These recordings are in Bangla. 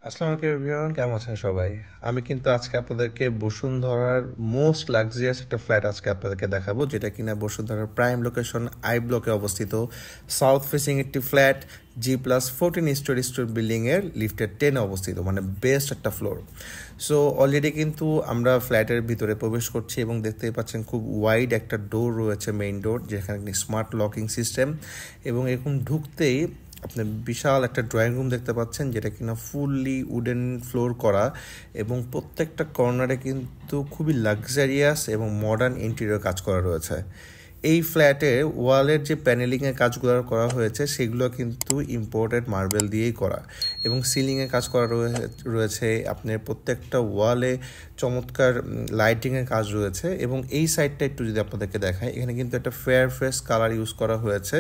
আসসালামু আলাইকুম এভরিওয়ান, কেমন আছেন সবাই? আমি কিন্তু আজকে আপনাদেরকে বসুন্ধরার মোস্ট লাক্সারিয়াস একটা ফ্ল্যাট আজকে আপনাদেরকে দেখাবো, যেটা কিনা বসুন্ধরার প্রাইম লোকেশন আই ব্লকে অবস্থিত। সাউথ ফেসিং একটি ফ্ল্যাট, G+14 স্টোর বিল্ডিংয়ের লিফটের 10 অবস্থিত, মানে বেস্ট একটা ফ্লোর। সো অলরেডি কিন্তু আমরা ফ্ল্যাটের ভিতরে প্রবেশ করছি এবং দেখতেই পাচ্ছেন খুব ওয়াইড একটা ডোর রয়েছে, মেইন ডোর, যেখানে স্মার্ট লকিং সিস্টেম। এবং এরকম ঢুকতেই আপনি বিশাল একটা ড্রয়িং রুম দেখতে পাচ্ছেন, যেটা কিনা ফুললি উডেন ফ্লোর করা এবং প্রত্যেকটা কর্নারে কিন্তু খুবই লাক্সারিয়াস এবং মডার্ন ইন্টেরিয়র কাজ করা রয়েছে। এই ফ্ল্যাটে ওয়ালের যে প্যানেলিংয়ের কাজগুলো করা হয়েছে সেগুলো কিন্তু ইম্পোর্টেড মার্বেল দিয়েই করা, এবং সিলিংয়ে কাজ করা রয়েছে আপনার প্রত্যেকটা ওয়ালে চমৎকার লাইটিংয়ের কাজ রয়েছে। এবং এই সাইডটা একটু যদি আপনাদেরকে দেখায়, এখানে কিন্তু একটা ফেয়ার ফেস কালার ইউজ করা হয়েছে,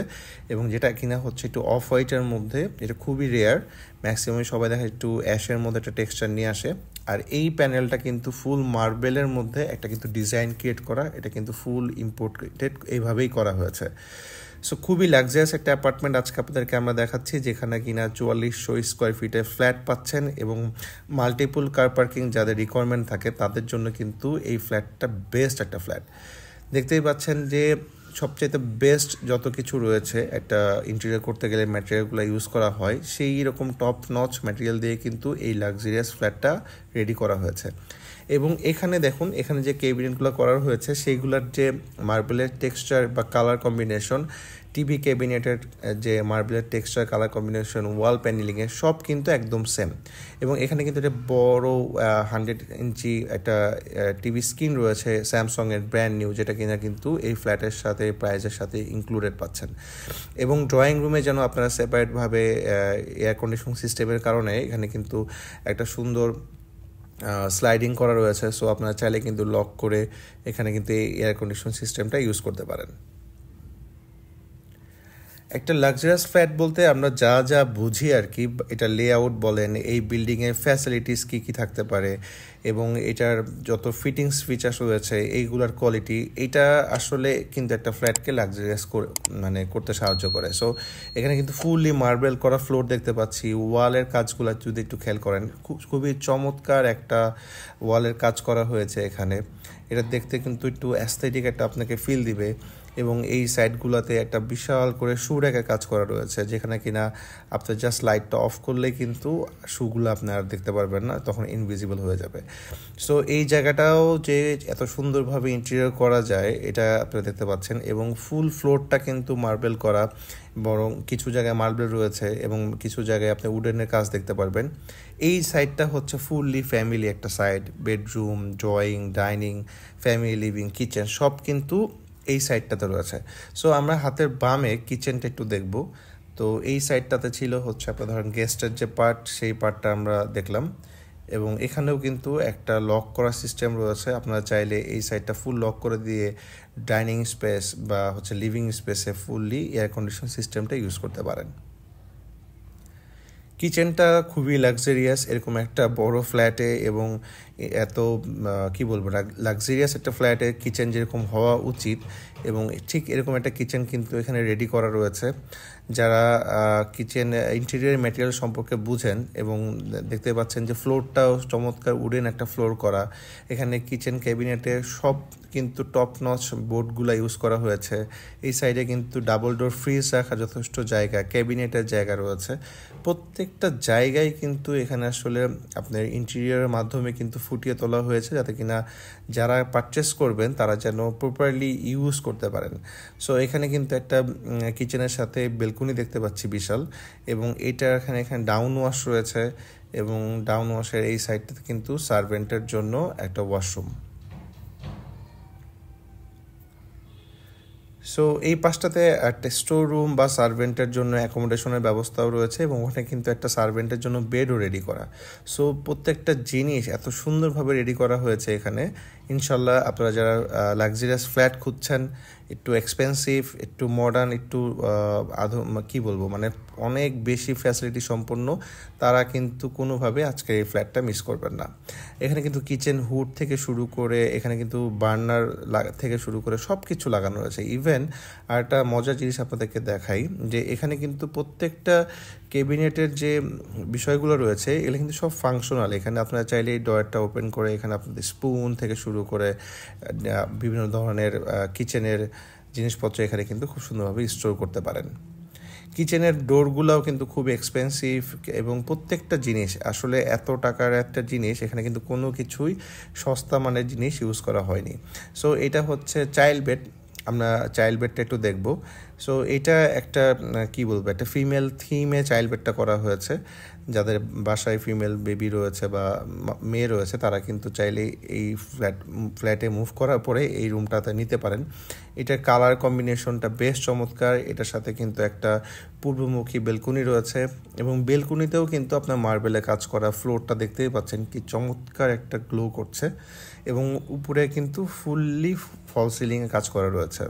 এবং যেটা কিনা হচ্ছে একটু অফ হোয়াইটের মধ্যে। এটা খুবই রেয়ার, ম্যাক্সিমাম সবাই দেখা একটু অ্যাশের মধ্যে একটা টেক্সচার নিয়ে আসে। আর এই প্যানেলটা কিন্তু ফুল মার্বেলের মধ্যে একটা কিন্তু ডিজাইন ক্রিয়েট করা, এটা কিন্তু ফুল ইম্পোর্টেড এইভাবেই করা হয়েছে। সো খুবই লাক্সারিয়াস একটা অ্যাপার্টমেন্ট আজকে আপনাদেরকে আমরা দেখাচ্ছি, যেখানে কিনা 4400 স্কোয়ার ফিটের ফ্ল্যাট পাচ্ছেন, এবং মাল্টিপল কার পার্কিং যাদের রিকোয়ারমেন্ট থাকে তাদের জন্য কিন্তু এই ফ্ল্যাটটা বেস্ট একটা ফ্ল্যাট। দেখতেই পাচ্ছেন যে সবচেয়ে বেস্ট যত কিছু রয়েছে একটা ইন্টেরিয়র করতে গেলে ম্যাটেরিয়ালগুলো ইউজ করা হয়, সেই রকম টপ নচ ম্যাটেরিয়াল দিয়ে কিন্তু এই লাক্সারিয়াস ফ্ল্যাটটা রেডি করা হয়েছে। এবং এখানে দেখুন, এখানে যে ক্যাবিনেটগুলো করা হয়েছে সেইগুলোর যে মার্বেলের টেক্সচার বা কালার কম্বিনেশন, টিভি ক্যাবিনেটের যে মার্বেলের টেক্সচার কালার কম্বিনেশন, ওয়াল প্যানেলিংয়ের সব কিন্তু একদম সেম। এবং এখানে কিন্তু একটা বড় 100 ইঞ্চি একটা টিভি স্ক্রিন রয়েছে, স্যামসংয়ের ব্র্যান্ড নিউ, যেটা কিনা কিন্তু এই ফ্ল্যাটের সাথে প্রাইজের সাথে ইনক্লুডেড পাচ্ছেন। এবং ড্রয়িং রুমে যেন আপনারা সেপারেটভাবে এয়ার কন্ডিশনিং সিস্টেমের কারণে এখানে কিন্তু একটা সুন্দর স্লাইডিং করা রয়েছে। সো আপনারা চাইলে কিন্তু লক করে এখানে কিন্তু এই এয়ার কন্ডিশন সিস্টেমটা ইউজ করতে পারেন। একটা লাক্সারিয়াস ফ্ল্যাট বলতে আমরা যা যা বুঝি আর কি, এটা লেআউট বলেন, এই বিল্ডিংয়ের ফ্যাসিলিটিস কী কী থাকতে পারে, এবং এটার যত ফিটিংস ফিচার্স রয়েছে, এইগুলার কোয়ালিটি, এটা আসলে কিন্তু একটা ফ্ল্যাটকে লাক্সারিয়াস মানে করতে সাহায্য করে। সো এখানে কিন্তু ফুললি মার্বেল করা ফ্লোর দেখতে পাচ্ছি। ওয়ালের কাজগুলো যদি একটু খেয়াল করেন, খুবই চমৎকার একটা ওয়ালের কাজ করা হয়েছে এখানে। এটা দেখতে কিন্তু একটু অ্যাস্থেটিক একটা আপনাকে ফিল দিবে। এবং এই সাইডগুলোতে একটা বিশাল করে শু র্যাকের কাজ করা রয়েছে, যেখানে কিনা আপনার জাস্ট লাইটটা অফ করলেই কিন্তু শুগুলো আপনি আর দেখতে পারবেন না, তখন ইনভিজিবল হয়ে যাবে। সো এই জায়গাটাও যে এত সুন্দরভাবে ইন্টেরিয়র করা যায় এটা আপনারা দেখতে পাচ্ছেন। এবং ফুল ফ্লোরটা কিন্তু মার্বেল করা, বরং কিছু জায়গায় মার্বেল রয়েছে এবং কিছু জায়গায় আপনি উডেনের কাজ দেখতে পারবেন। এই সাইডটা হচ্ছে ফুললি ফ্যামিলি একটা side, bedroom, drawing, dining, family living, kitchen সব কিন্তু এই সাইডটাতে রয়েছে। সো আমরা হাতের বামে কিচেনটা একটু দেখব। তো এই সাইডটাতে ছিল হচ্ছে আপনার ধরেন গেস্টের যে পার্ট, সেই পার্টটা আমরা দেখলাম। এবং এখানেও কিন্তু একটা লক করা সিস্টেম রয়েছে, আপনারা চাইলে এই সাইডটা ফুল লক করে দিয়ে ডাইনিং স্পেস বা হচ্ছে লিভিং স্পেসে ফুললি এয়ার কন্ডিশন সিস্টেমটা ইউজ করতে পারেন। কিচেনটা খুবই লাক্সারিয়াস এরকম একটা বড় ফ্ল্যাটে, এবং এত কি বলবো, লাক্সারিয়াস একটা ফ্ল্যাটে কিচেন যেরকম হওয়া উচিত, এবং ঠিক এরকম একটা কিচেন কিন্তু এখানে রেডি করা রয়েছে। যারা কিচেন ইন্টেরিয়র ম্যাটেরিয়াল সম্পর্কে বুঝেন, এবং দেখতে পাচ্ছেন যে ফ্লোরটাও চমৎকার উডেন একটা ফ্লোর করা। এখানে কিচেন ক্যাবিনেটের সব কিন্তু টপ নচ বোর্ডগুলো ইউজ করা হয়েছে। এই সাইডে কিন্তু ডাবল ডোর ফ্রিজ রাখার যথেষ্ট জায়গা, ক্যাবিনেটের জায়গা রয়েছে। প্রত্যেকটা জায়গায় কিন্তু এখানে আসলে আপনার ইন্টেরিয়রের মাধ্যমে কিন্তু ফুটিয়ে তোলা হয়েছে, যাতে কিনা যারা পারচেস করবেন তারা যেন প্রপারলি ইউজ করতে পারেন। সো এখানে কিন্তু একটা কিচেনের সাথে বেলকনি দেখতে পাচ্ছি বিশাল, এবং এটা এখানে ডাউন ওয়াশ রয়েছে, এবং ডাউন ওয়াশের এই সাইডটাতে কিন্তু সার্ভেন্টের জন্য একটা ওয়াশরুম। সো এই পাশটাতে একটা স্টোর রুম বা সার্ভেন্টের জন্য অ্যাকোমোডেশনের ব্যবস্থাও রয়েছে, এবং ওখানে কিন্তু একটা সার্ভেন্টের জন্য বেডও রেডি করা। সো প্রত্যেকটা জিনিস এত সুন্দরভাবে রেডি করা হয়েছে এখানে। ইনশাল্লাহ আপনারা যারা লাক্সারিয়াস ফ্ল্যাট খুঁজছেন, একটু এক্সপেন্সিভ, একটু মডার্ন, একটু কী বলবো, মানে অনেক বেশি ফ্যাসিলিটি সম্পন্ন, তারা কিন্তু কোনোভাবে আজকে এই ফ্ল্যাটটা মিস করবেন না। এখানে কিন্তু কিচেন হুড থেকে শুরু করে এখানে কিন্তু বার্নার থেকে শুরু করে সব কিছু লাগানো রয়েছে। ইভেন আর একটা মজার জিনিস আপনাদেরকে দেখাই যে এখানে কিন্তু প্রত্যেকটা ক্যাবিনেটের যে বিষয়গুলো রয়েছে এগুলো কিন্তু সব ফাংশনাল। এখানে আপনারা চাইলে এই ডয়ারটা ওপেন করে এখানে আপনাদের স্পুন থেকে শুরু করে বিভিন্ন ধরনের কিচেনের জিনিসপত্র এখানে কিন্তু খুব সুন্দরভাবে স্টোর করতে পারেন। কিচেনের ডোরগুলোও কিন্তু খুব এক্সপেন্সিভ এবং প্রত্যেকটা জিনিস আসলে এত টাকার একটা জিনিস এখানে কিন্তু কোনো কিছুই সস্তা মানের জিনিস ইউজ করা হয়নি। সো এটা হচ্ছে চাইল্ড বেড, আমরা চাইল্ড বেডটা একটু দেখব। সো এটা একটা কি বলবো, একটা ফিমেল থিমে চাইল্ড বেডটা করা হয়েছে। যাদের বাসায় ফিমেল বেবি রয়েছে বা মেয়ে রয়েছে তারা কিন্তু চাইলে এই ফ্ল্যাটে মুভ করার পরে এই রুমটাতে নিতে পারেন। এটার কালার কম্বিনেশনটা বেশ চমৎকার। এটার সাথে কিন্তু একটা পূর্বমুখী বেলকুনি রয়েছে এবং বেলকুনিতেও কিন্তু আপনার মার্বেলে কাজ করা, ফ্লোরটা দেখতেই পাচ্ছেন কি চমৎকার একটা গ্লো করছে এবং উপরে কিন্তু ফুললি ফল সিলিংয়ে কাজ করা রয়েছে।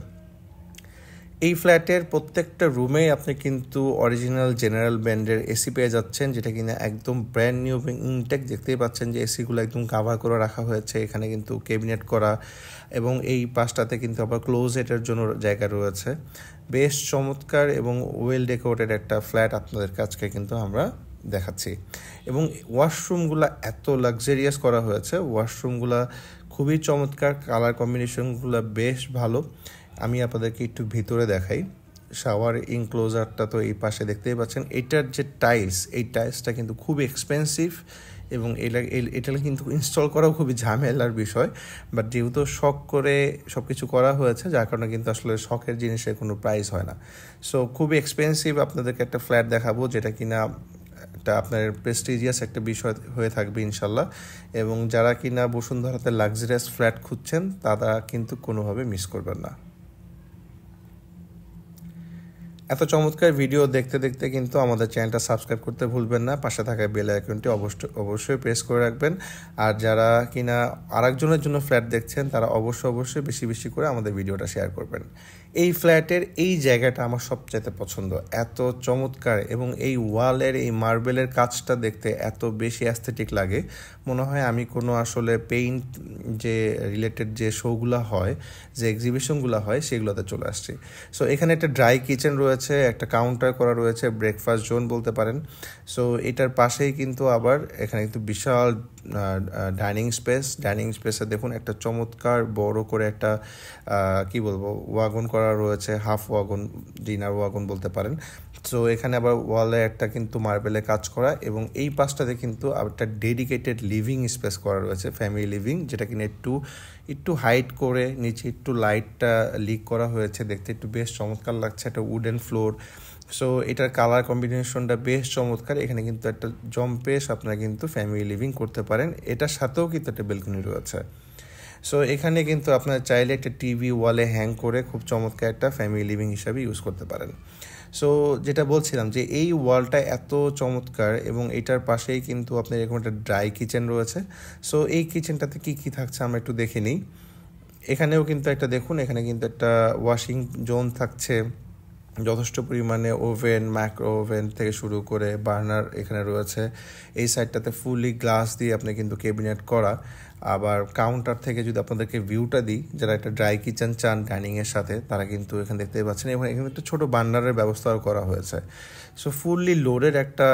এই ফ্ল্যাটের প্রত্যেকটা রুমে আপনি কিন্তু অরিজিনাল জেনারেল ব্র্যান্ডের এসি পেয়ে যাচ্ছেন, যেটা কিনা একদম ব্র্যান্ড নিউ এবং ইনটেক। দেখতেই পাচ্ছেন যে এসিগুলো একদম কাভার করে রাখা হয়েছে, এখানে কিন্তু ক্যাবিনেট করা এবং এই পাশটাতে কিন্তু আবার ক্লোজেটের জন্য জায়গা রয়েছে। বেশ চমৎকার এবং ওয়েল ডেকোরেটেড একটা ফ্ল্যাট আপনাদের কাছকে কিন্তু আমরা দেখাচ্ছি। এবং ওয়াশরুমগুলো এত লাক্সারিয়াস করা হয়েছে, ওয়াশরুমগুলো খুবই চমৎকার, কালার কম্বিনেশনগুলো বেশ ভালো। আমি আপনাদেরকে একটু ভিতরে দেখাই। শাওয়ার ইনক্লোজারটা তো এই পাশে দেখতেই পাচ্ছেন। এটার যে টাইলস, এই টাইলসটা কিন্তু খুব এক্সপেন্সিভ এবং এটা কিন্তু ইনস্টল করাও খুবই ঝামেলার বিষয়। বাট যেহেতু শখ করে সব কিছু করা হয়েছে যার কারণে কিন্তু আসলে শখের জিনিসের কোনো প্রাইস হয় না। সো খুবই এক্সপেন্সিভ আপনাদেরকে একটা ফ্ল্যাট দেখাবো যেটা কিনা একটা আপনার প্রেস্টিজিয়াস একটা বিষয় হয়ে থাকবে ইনশাল্লাহ। এবং যারা কিনা বসুন্ধরাতে লাক্সারিয়াস ফ্ল্যাট খুঁজছেন তারা কিন্তু কোনোভাবে মিস করবেন না। এত চমৎকার ভিডিও দেখতে দেখতে কিন্তু আমাদের চ্যানেলটা সাবস্ক্রাইব করতে ভুলবেন না, পাশে থাকা বেল আইকনটি অবশ্যই প্রেস করে রাখবেন। আর যারা কিনা আরেকজনের জন্য ফ্ল্যাট দেখছেন তারা অবশ্যই বেশি বেশি করে আমাদের ভিডিওটা শেয়ার করবেন। এই ফ্ল্যাটের এই জায়গাটা আমার সবচেয়ে পছন্দ, এত চমৎকার এবং এই ওয়ালের এই মার্বেলের কাজটা দেখতে এত বেশি অ্যাস্থেটিক লাগে, মনে হয় আমি কোনো আসলে পেইন্ট যে রিলেটেড যে শোগুলো হয়, যে এক্সিবিশনগুলো হয় সেগুলোতে চলে আসছি। সো এখানে একটা ড্রাই কিচেন রয়েছে, একটা কাউন্টার করা রয়েছে, ব্রেকফাস্ট জোন বলতে পারেন। সো এটার পাশেই কিন্তু আবার এখানে কিন্তু বিশাল ডাইনিং স্পেসে দেখুন একটা চমৎকার বড় করে একটা কি বলবো ওয়াগন করা রয়েছে, হাফ ওয়াগন, ডিনার ওয়াগন বলতে পারেন। সো এখানে আবার ওয়ালে একটা কিন্তু মার্বেলে কাজ করা এবং এই পাশটাতে কিন্তু একটা ডেডিকেটেড লিভিং স্পেস করা রয়েছে, ফ্যামিলি লিভিং, যেটা কিনা একটু হাইট করে নিচে একটু লাইটটা লিক করা হয়েছে, দেখতে একটু বেশ চমৎকার লাগছে। একটা উডেন ফ্লোর। সো এটার কালার কম্বিনেশনটা বেশ চমৎকার। এখানে কিন্তু একটা জম্পেশ আপনারা কিন্তু ফ্যামিলি লিভিং করতে পারেন। এটার সাথেও কিন্তু একটা বেলকনি রয়েছে। সো এখানে কিন্তু আপনারা চাইলে একটা টিভি ওয়ালে হ্যাং করে খুব চমৎকার একটা ফ্যামিলি লিভিং হিসাবে ইউজ করতে পারেন। সো যেটা বলছিলাম যে এই ওয়ালটা এত চমৎকার এবং এটার পাশেই কিন্তু আপনার এরকম একটা ড্রাই কিচেন রয়েছে। সো এই কিচেনটাতে কি থাকছে আমরা একটু দেখে নিই। এখানেও কিন্তু একটা দেখুন, এখানে কিন্তু একটা ওয়াশিং জোন থাকছে, যথেষ্ট পরিমাণে ওভেন, মাইক্রো ওভেন থেকে শুরু করে বার্নার এখানে রয়েছে। এই সাইডটাতে ফুলি গ্লাস দিয়ে আপনি কিন্তু ক্যাবিনেট করা। আবার কাউন্টার থেকে যদি আপনাদেরকে ভিউটা দিই, যারা একটা ড্রাই কিচেন চান ডাইনিংয়ের সাথে তারা কিন্তু এখানে দেখতেই পাচ্ছেন এবং এখানে একটা ছোটো বার্নারের ব্যবস্থাও করা হয়েছে। সো ফুললি লোডেড একটা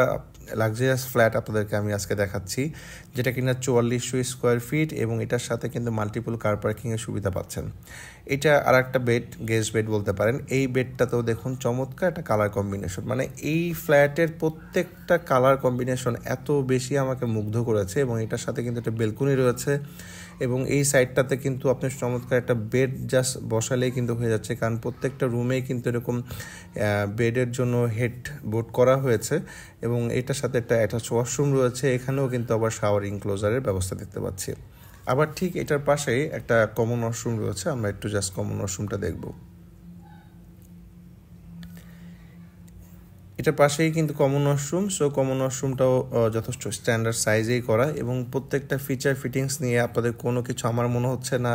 লাক্সারিয়াস ফ্ল্যাট আপনাদেরকে আমি আজকে দেখাচ্ছি, যেটা কিনা 4400 স্কোয়ার ফিট এবং এটার সাথে কিন্তু মাল্টিপল কার পার্কিংয়ের সুবিধা পাচ্ছেন। এটা আর একটা বেড, গেস্ট বেড বলতে পারেন। এই বেডটাতেও দেখুন চমৎকার একটা কালার কম্বিনেশন, মানে এই ফ্ল্যাটের প্রত্যেকটা কালার কম্বিনেশন এত বেশি আমাকে মুগ্ধ করেছে এবং এটার সাথে কিন্তু একটা বেলকনি রয়েছে এবং এই সাইডটাতে কিন্তু আপনি চমৎকার একটা বেড জাস্ট বসালেই কিন্তু হয়ে যাচ্ছে, কারণ প্রত্যেকটা রুমেই কিন্তু এরকম বেডের জন্য হেড বোর্ড করা হয়েছে এবং এটার সাথে একটা অ্যাটাচ ওয়াশরুম রয়েছে। এখানেও কিন্তু আবার শাওয়ার ইনক্লোজারের ব্যবস্থা দেখতে পাচ্ছি। আবার ঠিক এটার পাশেই একটা কমন ওয়াশরুম রয়েছে, আমরা একটু জাস্ট কমন ওয়াশরুমটা দেখব। এটার পাশেই কিন্তু কমন ওয়াশরুম। সো কমন ওয়াশরুমটাও যথেষ্ট স্ট্যান্ডার্ড সাইজেই করা, এবং প্রত্যেকটা ফিচার ফিটিংস নিয়ে আপনাদের কোনো কিছু আমার মনে হচ্ছে না,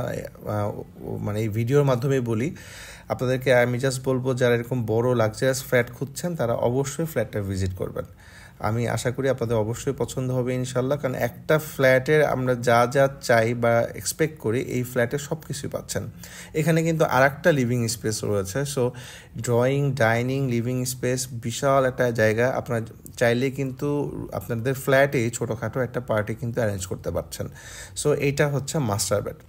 মানে এই ভিডিওর মাধ্যমেই বলি আপনাদেরকে, আমি জাস্ট বলবো যারা এরকম বড় লাক্সারিয়াস ফ্ল্যাট খুঁজছেন তারা অবশ্যই ফ্ল্যাটটা ভিজিট করবেন। আমি আশা করি আপনাদের অবশ্যই পছন্দ হবে ইনশাল্লাহ, কারণ একটা ফ্ল্যাটের আমরা যা যা চাই বা এক্সপেক্ট করি এই ফ্ল্যাটে সব কিছুই পাচ্ছেন। এখানে কিন্তু আর একটা লিভিং স্পেস রয়েছে। So drawing, dining, living space, বিশাল একটা জায়গা। আপনার চাইলে কিন্তু আপনাদের ফ্ল্যাটেই ছোটোখাটো একটা পার্টি কিন্তু অ্যারেঞ্জ করতে পারছেন। সো এইটা হচ্ছে মাস্টার বেড।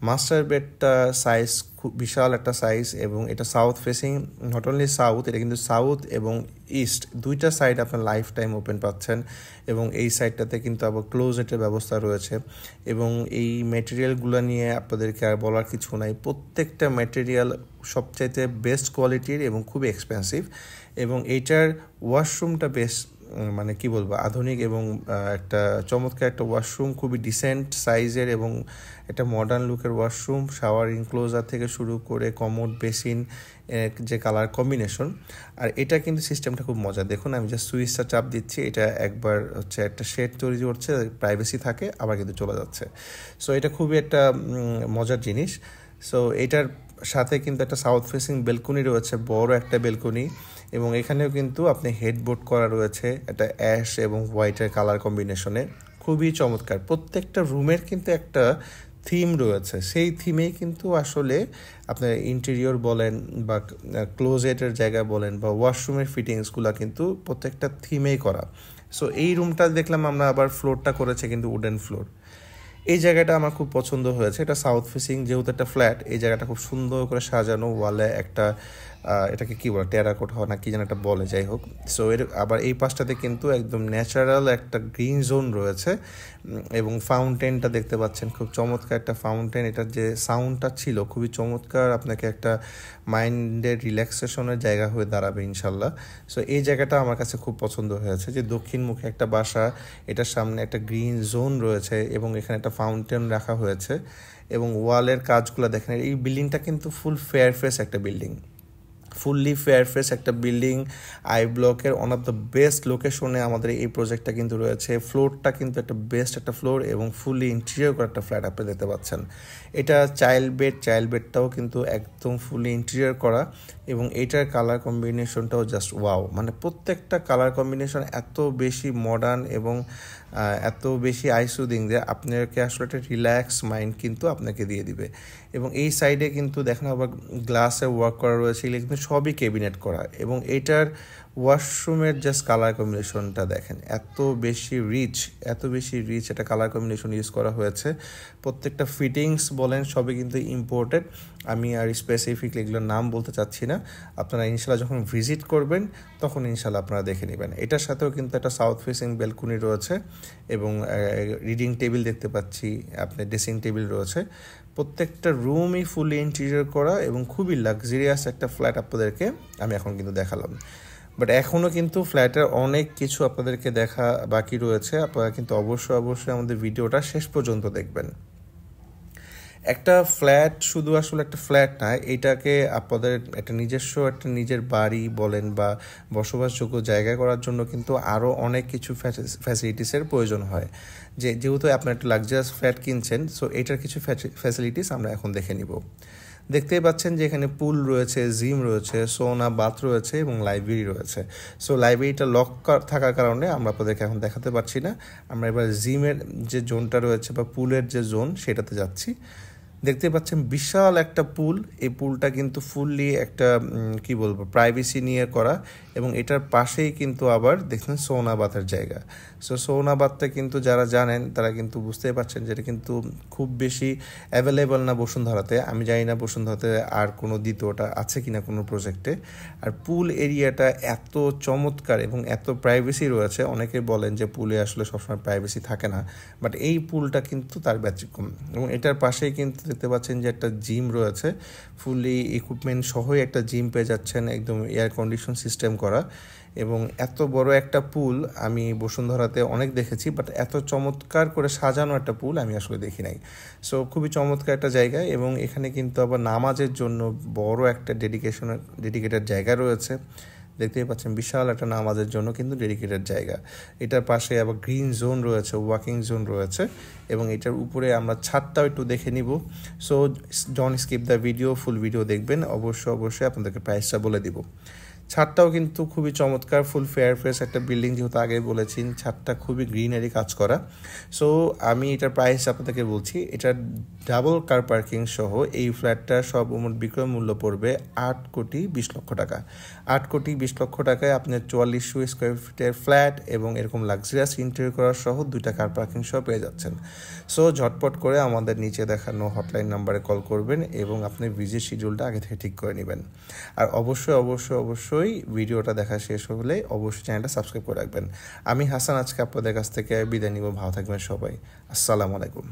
মাস্টার বেডটা সাইজ খুব বিশাল একটা সাইজ, এবং এটা south facing. Not only south, এটা কিন্তু সাউথ এবং ইস্ট দুইটা সাইড আপনার লাইফ টাইম ওপেন পাচ্ছেন, এবং এই সাইডটাতে কিন্তু আবার ক্লোজেটের ব্যবস্থা রয়েছে। এবং এই ম্যাটেরিয়ালগুলো নিয়ে আপনাদেরকে আর বলার কিছু নাই, প্রত্যেকটা ম্যাটেরিয়াল সবচাইতে বেস্ট কোয়ালিটির এবং খুবই এক্সপেন্সিভ। এবং এইটার ওয়াশরুমটা বেশ মানে কি বলবো, আধুনিক এবং একটা চমৎকার একটা ওয়াশরুম, খুবই ডিসেন্ট সাইজের এবং একটা মডার্ন লুকের ওয়াশরুম। শাওয়ার ইনক্লোজার থেকে শুরু করে কমোড, বেসিন, যে কালার কম্বিনেশন। আর এটা কিন্তু সিস্টেমটা খুব মজা। দেখুন আমি জাস্ট সুইচটা চাপ দিচ্ছি, এটা একবার হচ্ছে একটা শেড তৈরি করছে, প্রাইভেসি থাকে, আবার কিন্তু চলে যাচ্ছে। সো এটা খুবই একটা মজার জিনিস। সো এটার সাথে কিন্তু একটা সাউথ ফেসিং বেলকনি রয়েছে, বড় একটা বেলকনি, এবং এখানেও কিন্তু আপনি হেডবোর্ড করা রয়েছে একটা অ্যাশ এবং হোয়াইটের কালার কম্বিনেশনে, খুবই চমৎকার। প্রত্যেকটা রুমের কিন্তু একটা থিম রয়েছে, সেই থিমেই কিন্তু আসলে আপনার ইন্টেরিয়র বলেন বা ক্লোজেটের জায়গা বলেন বা ওয়াশরুমের ফিটিংসগুলো কিন্তু প্রত্যেকটা থিমেই করা। সো এই রুমটা দেখলাম আমরা, আবার ফ্লোরটা করেছে কিন্তু উডেন ফ্লোর। এই জায়গাটা আমার খুব পছন্দ হয়েছে, এটা সাউথ ফেসিং যেহেতু একটা ফ্ল্যাট, এই জায়গাটা খুব সুন্দর করে সাজানো, ওয়ালে একটা এটাকে কী বলে, টেরাকোটা না কি যেন একটা বলে, যাই হোক। সো এর আবার এই পাশটাতে কিন্তু একদম ন্যাচারাল একটা গ্রিন জোন রয়েছে, এবং ফাউন্টেনটা দেখতে পাচ্ছেন, খুব চমৎকার একটা ফাউন্টেন। এটার যে সাউন্ডটা ছিল খুবই চমৎকার, আপনাকে একটা মাইন্ডের রিল্যাক্সেশনের জায়গা হয়ে দাঁড়াবে ইনশাল্লাহ। সো এই জায়গাটা আমার কাছে খুব পছন্দ হয়েছে, যে দক্ষিণমুখী একটা বাসা, এটার সামনে একটা গ্রিন জোন রয়েছে এবং এখানে একটা ফাউন্টেন রাখা হয়েছে, এবং ওয়ালের কাজগুলো দেখেন। এই বিল্ডিংটা কিন্তু ফুল ফেয়ার ফেস একটা বিল্ডিং, ফুললি ফেয়ার ফেস একটা বিল্ডিং। আই ব্লকের ওয়ান অফ দ্য বেস্ট লোকেশনে আমাদের এই প্রজেক্টটা কিন্তু রয়েছে। ফ্লোরটা কিন্তু একটা বেস্ট একটা ফ্লোর, এবং ফুললি ইন্টেরিয়র করা একটা ফ্ল্যাট আপনি দেখতে পাচ্ছেন। এটা চাইল্ড বেডটাও কিন্তু একদম ফুললি ইন্টেরিয়র করা, এবং এইটার কালার কম্বিনেশনটাও জাস্ট ওয়াও। মানে প্রত্যেকটা কালার কম্বিনেশন এত বেশি মডার্ন এবং এত বেশি আইসুদিং যে আপনাকে আসলে একটা রিল্যাক্স মাইন্ড কিন্তু আপনাকে দিয়ে দিবে। এবং এই সাইডে কিন্তু দেখেন আবার গ্লাসে ওয়ার্ক করা রয়েছে, এগুলো কিন্তু সবই ক্যাবিনেট করা। এবং এইটার ওয়াশরুমের জাস্ট কালার কম্বিনেশনটা দেখেন, এত বেশি রিচ একটা কালার কম্বিনেশন ইউজ করা হয়েছে। প্রত্যেকটা ফিটিংস বলেন সবই কিন্তু ইম্পোর্টেড। আমি আর স্পেসিফিকলি এগুলোর নাম বলতে চাচ্ছি না, আপনারা ইনশাল্লাহ যখন ভিজিট করবেন তখন ইনশাল্লাহ আপনারা দেখে নেবেন। এটার সাথেও কিন্তু একটা সাউথ ফেসিং বেলকনি রয়েছে, এবং রিডিং টেবিল দেখতে পাচ্ছি, আপনার ড্রেসিং টেবিল রয়েছে। প্রত্যেকটা রুমই ফুলি ইন্টেরিয়র করা এবং খুবই লাক্সারিয়াস একটা ফ্ল্যাট আপনাদেরকে আমি এখন কিন্তু দেখালাম। বাট এখনও কিন্তু ফ্ল্যাটের অনেক কিছু আপনাদেরকে দেখা বাকি রয়েছে, আপনারা কিন্তু অবশ্যই আমাদের ভিডিওটা শেষ পর্যন্ত দেখবেন। একটা ফ্ল্যাট শুধু আসলে একটা ফ্ল্যাট না, এটাকে আপনাদের একটা নিজের বাড়ি বলেন বা বসবাসযোগ্য জায়গা করার জন্য কিন্তু আরও অনেক কিছু ফ্যাসিলিটিসের প্রয়োজন হয়। যেহেতু আপনার একটা লাক্সারিয়াস ফ্ল্যাট কিনছেন, সো এটার কিছু ফ্যাসিলিটিস আমরা এখন দেখে নিব। দেখতেই পাচ্ছেন যে এখানে পুল রয়েছে, জিম রয়েছে, সোনা বাথ রয়েছে এবং লাইব্রেরি রয়েছে। সো লাইব্রেরিটা লক থাকার কারণে আমরা আপনাদেরকে এখন দেখাতে পারছি না। আমরা এবার জিমের যে জোনটা রয়েছে বা পুলের যে জোন সেটাতে যাচ্ছি। দেখতে পাচ্ছেন বিশাল একটা পুল, এই পুলটা কিন্তু ফুললি একটা কি বলবো প্রাইভেসি নিয়ে করা, এবং এটার পাশেই কিন্তু আবার দেখছেন সৌনাবাতের জায়গা। সো সৌনাবাদটা কিন্তু যারা জানেন তারা কিন্তু বুঝতেই পারছেন যে এটা কিন্তু খুব বেশি অ্যাভেলেবল না বসুন্ধরাতে। আমি জানি না বসুন্ধরাতে আর কোনো দ্বিতীয়টা আছে কিনা কোনো প্রজেক্টে। আর পুল এরিয়াটা এত চমৎকার এবং এত প্রাইভেসি রয়েছে, অনেকে বলেন যে পুলে আসলে সবসময় প্রাইভেসি থাকে না, বাট এই পুলটা কিন্তু তার ব্যতিক্রম। এবং এটার পাশেই কিন্তু দেখতে পাচ্ছেন যে একটা জিম রয়েছে, ফুললি ইকুইপমেন্ট সহই একটা জিম পেয়ে যাচ্ছেন, একদম এয়ার কন্ডিশন সিস্টেম করা। এবং এত বড় একটা পুল আমি বসুন্ধরাতে অনেক দেখেছি, বাট এত চমৎকার করে সাজানো একটা পুল আমি আসলে দেখি নাই। সো খুবই চমৎকার একটা জায়গা, এবং এখানে কিন্তু আবার নামাজের জন্য বড় একটা ডেডিকেটেড জায়গা রয়েছে। দেখতেই পাচ্ছেন বিশাল একটা নামাজের জন্য কিন্তু ডেডিকেটেড জায়গা। এটার পাশে আবার গ্রিন জোন রয়েছে, ওয়াকিং জোন রয়েছে, এবং এটার উপরে আমরা ছাদটাও একটু দেখে নিব। So don't skip the video, full video দেখবেন। অবশ্যই আপনাদেরকে প্রাইসটা বলে দিব। ছাদটাও কিন্তু খুবই চমৎকার, ফুল ফেয়ার ফ্রেশ একটা বিল্ডিং, যেহেতু আগে বলেছি ছাদটা খুবই গ্রিনারি কাজ করা। সো আমি এটার প্রাইস আপনাদেরকে বলছি। এটার ডাবল কার পার্কিং সহ এই ফ্ল্যাটটার সর্বমোট বিক্রয় মূল্য পড়বে 8,20,00,000 টাকা। 8,20,00,000 টাকায় আপনার 4400 স্কোয়ার ফিটের ফ্ল্যাট এবং এরকম লাক্সারিয়াস ইন্টেরিয়র করা সহ 2টা কার পার্কিং সহ পেয়ে যাচ্ছেন। সো ঝটপট করে আমাদের নিচে দেখানো হটলাইন নাম্বারে কল করবেন এবং আপনি ভিজিট শিডিউলটা আগে থেকে ঠিক করে নেবেন। আর অবশ্যই ভিডিওটা দেখা শেষ হলে অবশ্যই চ্যানেলটা সাবস্ক্রাইব করে রাখবেন। আমি হাসান আজকে আপনাদের কাছ থেকে বিদায় নিব। ভালো থাকবেন সবাই। আসসালামু আলাইকুম।